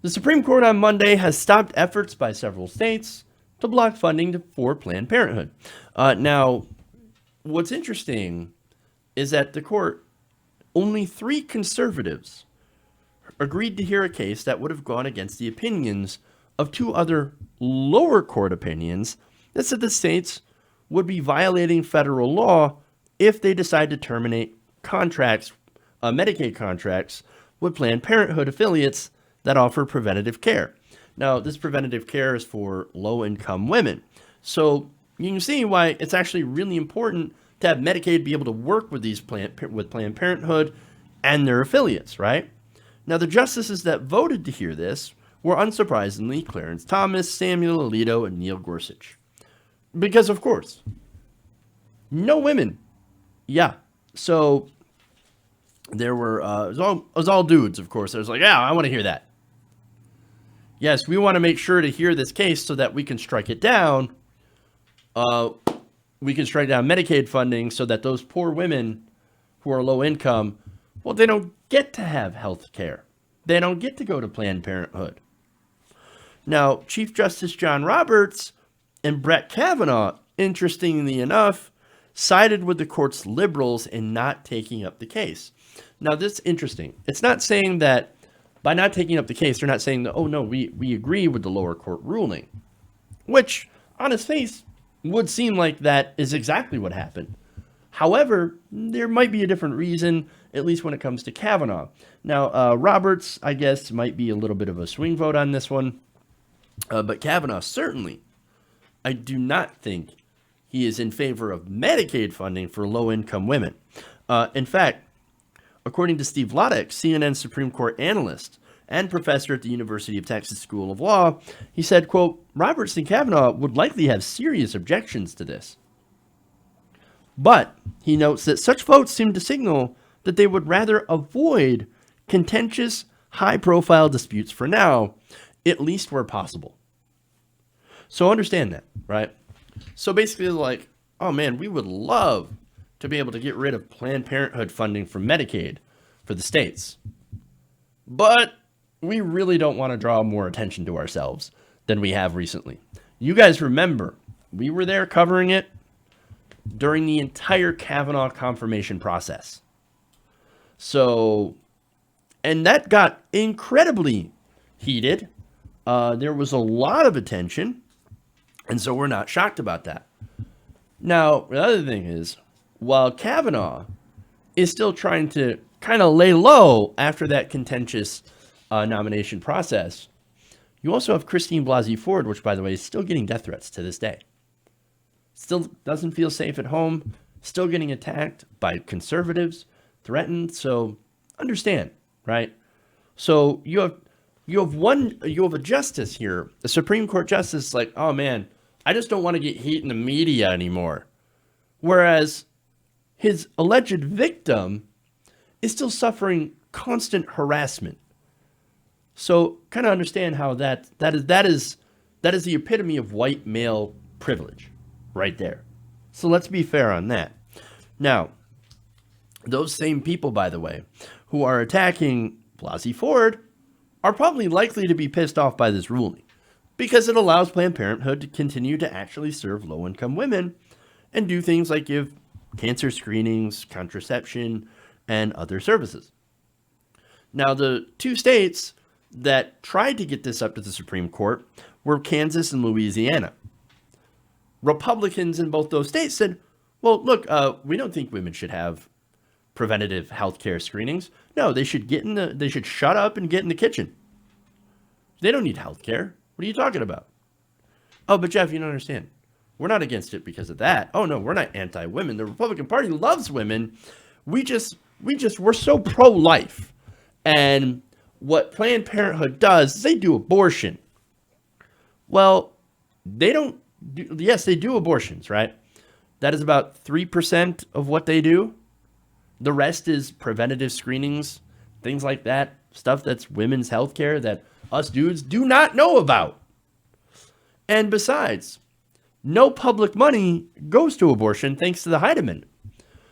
The Supreme Court on Monday has stopped efforts by several states to block funding for Planned Parenthood. Now, what's interesting is that the court, only 3 conservatives agreed to hear a case that would have gone against the opinions of 2 other lower court opinions that said the states would be violating federal law if they decide to terminate contracts, Medicaid contracts, with Planned Parenthood affiliates that offer preventative care. Now, this preventative care is for low-income women. So you can see why it's actually really important to have Medicaid be able to work with Planned Parenthood and their affiliates, right? Now, the justices that voted to hear this were unsurprisingly Clarence Thomas, Samuel Alito, and Neil Gorsuch. Because, of course, no women. Yeah. So there were, it was all dudes, of course. I was like, yeah, I want to hear that. Yes, we want to make sure to hear this case so that we can strike it down. We can strike down Medicaid funding so that those poor women who are low income, well, they don't get to have health care. They don't get to go to Planned Parenthood. Now, Chief Justice John Roberts and Brett Kavanaugh, interestingly enough, sided with the court's liberals in not taking up the case. Now, this is interesting. It's not saying that by not taking up the case, they're not saying that, oh, no, we agree with the lower court ruling, which on its face would seem like that is exactly what happened. However, there might be a different reason, at least when it comes to Kavanaugh. Now, Roberts, I guess, might be a little bit of a swing vote on this one. But Kavanaugh, certainly, I do not think he is in favor of Medicaid funding for low-income women. In fact, according to Steve Lodek, CNN Supreme Court analyst and professor at the University of Texas School of Law, he said, quote, Roberts and Kavanaugh would likely have serious objections to this. But he notes that such votes seem to signal that they would rather avoid contentious, high-profile disputes for now, at least where possible. So understand that, right? So basically, like, oh man, we would love to be able to get rid of Planned Parenthood funding from Medicaid for the states. But we really don't want to draw more attention to ourselves than we have recently. You guys remember, we were there covering it during the entire Kavanaugh confirmation process. So, and that got incredibly heated. There was a lot of attention, and so we're not shocked about that. Now, the other thing is, while Kavanaugh is still trying to kind of lay low after that contentious nomination process, you also have Christine Blasey Ford, which, by the way, is still getting death threats to this day. Still doesn't feel safe at home, still getting attacked by conservatives, threatened. So understand, right? So you have a justice here, a Supreme Court justice, like, oh man, I just don't want to get heat in the media anymore. Whereas his alleged victim is still suffering constant harassment. So kind of understand how that is the epitome of white male privilege right there. So let's be fair on that. Now, those same people, by the way, who are attacking Blasey Ford are probably likely to be pissed off by this ruling because it allows Planned Parenthood to continue to actually serve low-income women and do things like give cancer screenings, contraception, and other services. Now, the 2 states that tried to get this up to the Supreme Court were Kansas and Louisiana. Republicans in both those states said, well, look, we don't think women should have preventative health care screenings. No, they should shut up and get in the kitchen. They don't need health care. What are you talking about? Oh, but Jeff, you don't understand. We're not against it because of that. Oh no, we're not anti-women. The Republican Party loves women. We're so pro-life. And what Planned Parenthood does is they do abortion. Well, yes, they do abortions, right? That is about 3% of what they do. The rest is preventative screenings, things like that, stuff that's women's health care that us dudes do not know about. And besides, no public money goes to abortion thanks to the Hyde Amendment.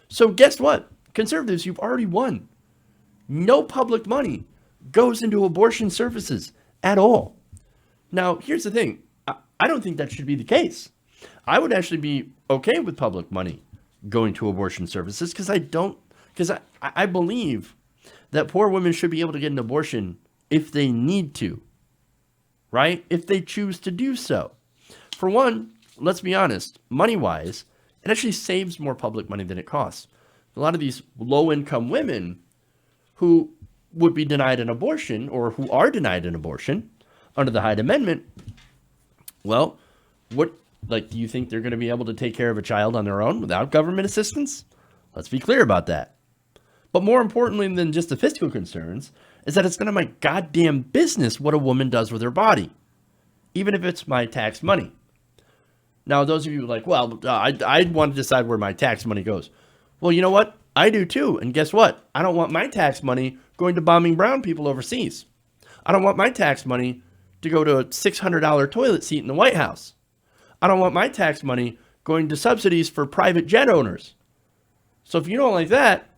So guess what? Conservatives, you've already won. No public money goes into abortion services at all. Now, here's the thing. I don't think that should be the case. I would actually be okay with public money going to abortion services because I believe that poor women should be able to get an abortion if they need to, right? If they choose to do so. For one, let's be honest, money-wise, it actually saves more public money than it costs. A lot of these low-income women who would be denied an abortion or who are denied an abortion under the Hyde Amendment, well, do you think they're going to be able to take care of a child on their own without government assistance? Let's be clear about that. But more importantly than just the fiscal concerns is that it's none of my goddamn business what a woman does with her body, even if it's my tax money. Now, those of you like, well, I want to decide where my tax money goes. Well, you know what? I do too. And guess what? I don't want my tax money going to bombing brown people overseas. I don't want my tax money to go to a $600 toilet seat in the White House. I don't want my tax money going to subsidies for private jet owners. So if you don't like that,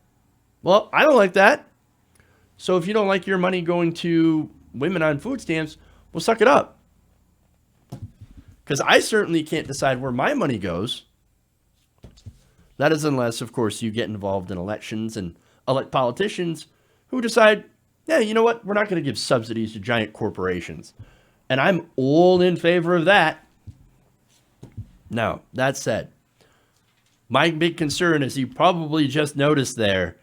well, I don't like that. So if you don't like your money going to women on food stamps, well, suck it up. Because I certainly can't decide where my money goes. That is unless, of course, you get involved in elections and elect politicians who decide, yeah, you know what? We're not going to give subsidies to giant corporations. And I'm all in favor of that. Now, that said, my big concern, as you probably just noticed there,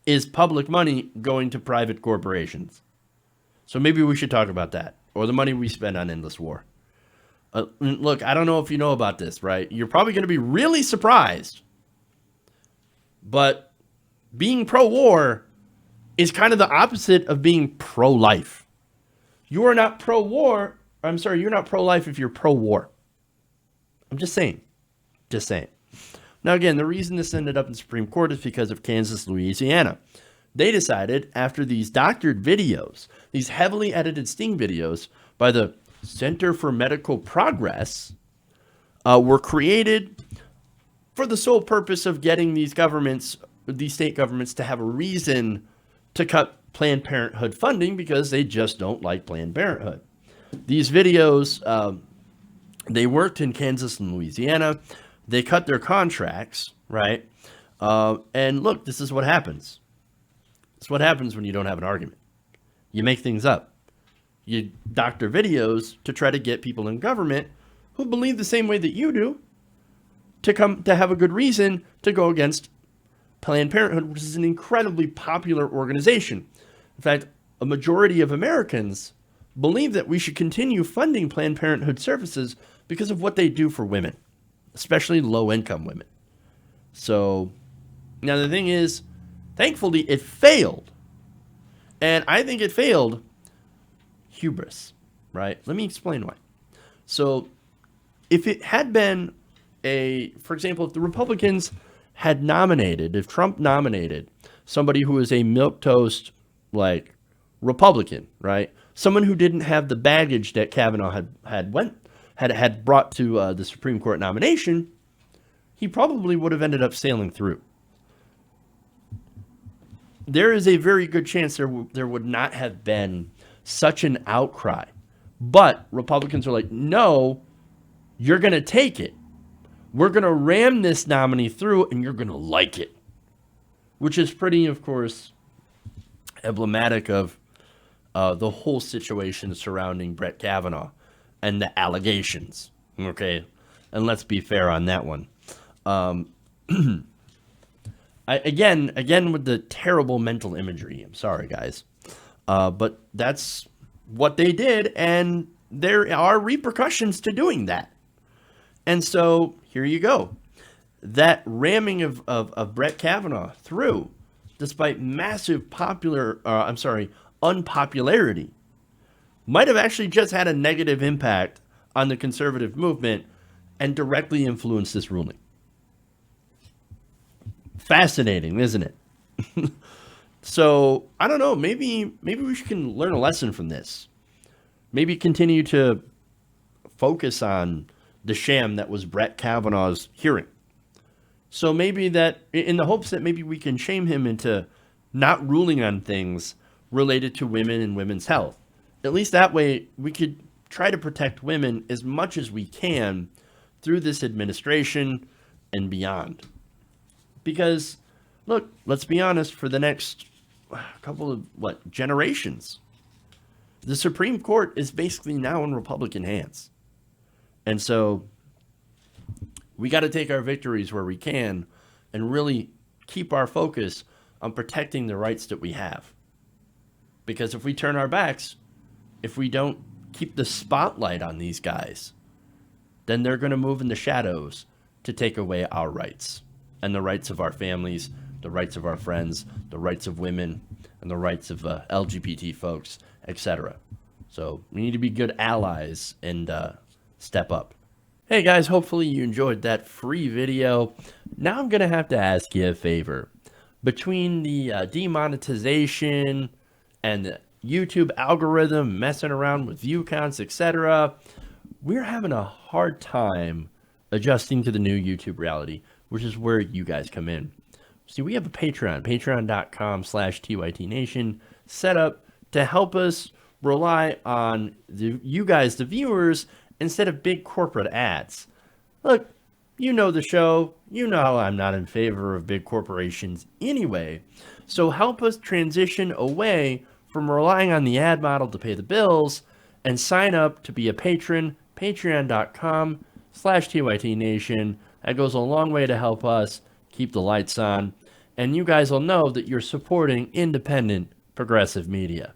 is public money going to private corporations. So maybe we should talk about that, or the money we spend on endless war. Look, I don't know if you know about this, right? You're probably going to be really surprised. But being pro-war is kind of the opposite of being pro-life. You are not pro-war. I'm sorry, you're not pro-life if you're pro-war. I'm just saying. Just saying. Now, again, the reason this ended up in the Supreme Court is because of Kansas, Louisiana. They decided after these doctored videos, these heavily edited sting videos by the Center for Medical Progress were created for the sole purpose of getting these state governments to have a reason to cut Planned Parenthood funding because they just don't like Planned Parenthood. These videos, they worked in Kansas and Louisiana. They cut their contracts, right? And look, this is what happens. It's what happens when you don't have an argument. You make things up. You doctor videos to try to get people in government who believe the same way that you do to have a good reason to go against Planned Parenthood, which is an incredibly popular organization. In fact, a majority of Americans believe that we should continue funding Planned Parenthood services because of what they do for women, especially low-income women. So, now the thing is, thankfully, it failed. And I think it failed hubris, right? Let me explain why. So, if it had been for example, if the Republicans had if Trump nominated somebody who is a milquetoast, like, Republican, right? Someone who didn't have the baggage that Kavanaugh had brought to the Supreme Court nomination, he probably would have ended up sailing through. There is a very good chance there would not have been such an outcry. But Republicans are like, no, you're going to take it. We're going to ram this nominee through, and you're going to like it. Which is pretty, of course, emblematic of the whole situation surrounding Brett Kavanaugh and the allegations. Okay? And let's be fair on that one. Again, with the terrible mental imagery. I'm sorry, guys. But that's what they did, and there are repercussions to doing that. And so, here you go. That ramming of Brett Kavanaugh through, despite massive unpopularity, might have actually just had a negative impact on the conservative movement and directly influenced this ruling. Fascinating, isn't it? So, I don't know, maybe we can learn a lesson from this. Maybe continue to focus on the sham that was Brett Kavanaugh's hearing. So maybe that, in the hopes that maybe we can shame him into not ruling on things related to women and women's health, At least that way we could try to protect women as much as we can through this administration and beyond. Because, look, let's be honest, for the next couple of, generations, the Supreme Court is basically now in Republican hands. And so we got to take our victories where we can and really keep our focus on protecting the rights that we have. Because if we turn our backs, if we don't keep the spotlight on these guys, then they're going to move in the shadows to take away our rights and the rights of our families, the rights of our friends, the rights of women, and the rights of LGBT folks, etc. So we need to be good allies and step up. Hey guys, hopefully you enjoyed that free video. Now I'm going to have to ask you a favor. Between the demonetization and the YouTube algorithm messing around with view counts, etc., we're having a hard time adjusting to the new YouTube reality, which is where you guys come in. See, we have a Patreon, patreon.com/TYTNation, set up to help us rely on you guys, the viewers, instead of big corporate ads. Look, you know the show. You know how I'm not in favor of big corporations anyway. So help us transition away from relying on the ad model to pay the bills and sign up to be a patron, patreon.com/TYTNation. That goes a long way to help us keep the lights on. And you guys will know that you're supporting independent progressive media.